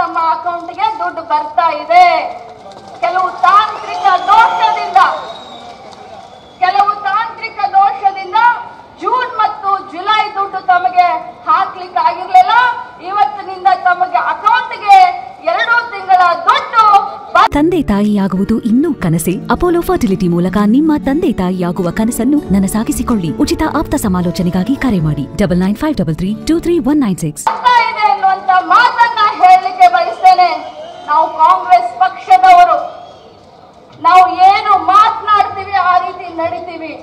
ನಮ್ಮ ಅಕೌಂಟ್ಗೆ ದುಡ್ಡು ಬರ್ತಾ ಇದೆ. ಕೆಲವು ತಾಂತ್ರಿಕ ದೋಷದಿಂದ ಜೂನ್ ಮತ್ತು ಜುಲೈ ದುಡ್ಡು ತಮಗೆ ಹಾಕ್ಲಿಕ್ಕೆ ಆಗಿರ್ಲಿಲ್ಲ. ಇವತ್ತಿನಿಂದ ತಮಗೆ ಅಕೌಂಟ್ಗೆ 2 ತಿಂಗಳ ದುಡ್ಡು. ತಂದೆ ತಾಯಿಯಾಗುವುದು ಇನ್ನೂ ಕನಸೆ? ಅಪೋಲೋ ಫರ್ಟಿಲಿಟಿ ಮೂಲಕ ನಿಮ್ಮ ತಂದೆ ತಾಯಿಯಾಗುವ ಕನಸನ್ನು ನನಸಾಗಿಸಿಕೊಳ್ಳಿ. ಉಚಿತ ಆಪ್ತ ಸಮಾಲೋಚನೆಗಾಗಿ ಕರೆ ಮಾಡಿ 9953323196. ಇದೆ ಅನ್ನುವಂತ ಮಾತನ್ನ ಹೇಳಲಿಕ್ಕೆ ಬಯಸ್ತೇನೆ. ನಾವು ಕಾಂಗ್ರೆಸ್ ಪಕ್ಷದವರು, ನಾವು ಏನು ಮಾತನಾಡ್ತೀವಿ ಆ ರೀತಿ ನಡೀತೀವಿ.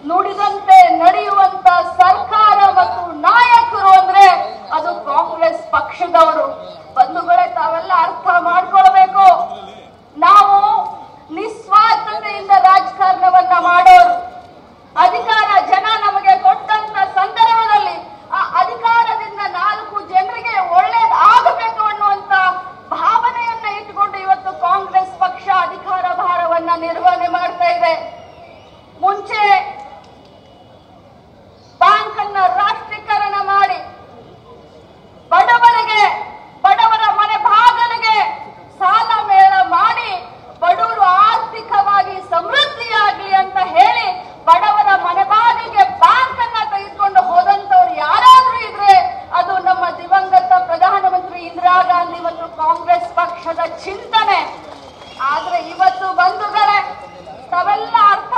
ನುಡಿದಂತೆ ನಡೆಯುವಂತ ಸರ್ಕಾರ ಮತ್ತು ನಾಯಕರು ಅಂದ್ರೆ ಅದು ಕಾಂಗ್ರೆಸ್ ಪಕ್ಷದವರು. ಬಂಧುಗಳೇ, ತಾವೆಲ್ಲ ಅರ್ಥ ಮಾಡ್ಕೊಳ್ಬೇಕು. ನಾವು ನಿಸ್ವಾರ್ಥತೆಯಿಂದ ರಾಜಕಾರಣವನ್ನ ಮಾಡೋರು. ಅಧಿಕಾರ ಜನ ನಮಗೆ ಕೊಟ್ಟಂತ ಸಂದರ್ಭದಲ್ಲಿ ಆ ಅಧಿಕಾರದಿಂದ 4 ಜನರಿಗೆ ಒಳ್ಳೇದಾಗಬೇಕು ಅನ್ನುವಂತ ಭಾವನೆಯನ್ನ ಇಟ್ಟುಕೊಂಡು ಇವತ್ತು ಕಾಂಗ್ರೆಸ್ ಪಕ್ಷ ಅಧಿಕಾರ ಭಾರವನ್ನ ನಿರ್ವಹಣೆ ಮಾಡ್ತಾ ಇದೆ. ಮುಂಚೆ ಬ್ಯಾಂಕ್ ಅನ್ನ ರಾಷ್ಟ್ರೀಕರಣ ಮಾಡಿ ಬಡವರ ಮನೆ ಬಾಗಿಲಿಗೆ ಸಾಲ ಮೇಳ ಮಾಡಿ ಬಡವರು ಆರ್ಥಿಕವಾಗಿ ಸಮೃದ್ಧಿಯಾಗಲಿ ಅಂತ ಹೇಳಿ ಬಡವರ ಮನೆ ಬಾಗಿಲಿಗೆ ಬ್ಯಾಂಕ್ ಅನ್ನ ತೆಗೆದುಕೊಂಡು ಹೋದಂತವ್ರು ಯಾರಾದ್ರೂ ಇದ್ರೆ ಅದು ನಮ್ಮ ದಿವಂಗತ ಪ್ರಧಾನಮಂತ್ರಿ ಇಂದಿರಾ ಗಾಂಧಿ ಮತ್ತು ಕಾಂಗ್ರೆಸ್ ಪಕ್ಷದ ಚಿಂತನೆ. ಆದ್ರೆ ಇವತ್ತು ಬಂಧುಗಳೇ, ತಾವೆಲ್ಲ ಅರ್ಥ